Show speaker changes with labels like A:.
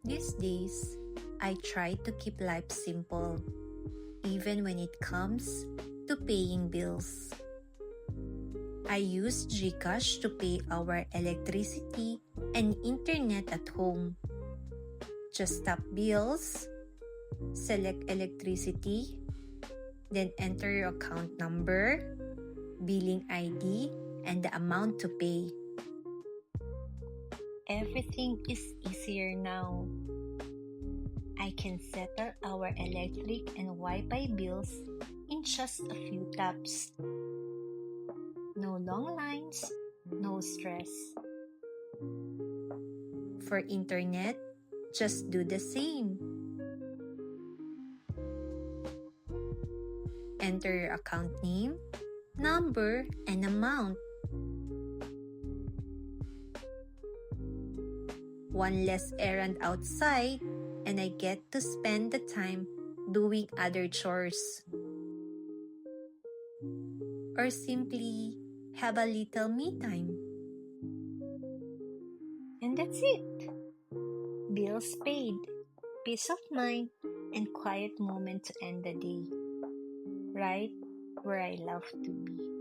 A: These days, I try to keep life simple, even when it comes to paying bills. I use GCash to pay our electricity and internet at home. Just tap bills, select electricity, then enter your account number, billing ID, and the amount to pay. Everything is easier now. I can settle our electric and Wi-Fi bills in just a few taps. No long lines, no stress. For internet, just do the same. Enter your account name, number, and amount. One less errand outside, and I get to spend the time doing other chores. Or simply have a little me time. And that's it. Bills paid, peace of mind, and quiet moment to end the day. Right where I love to be.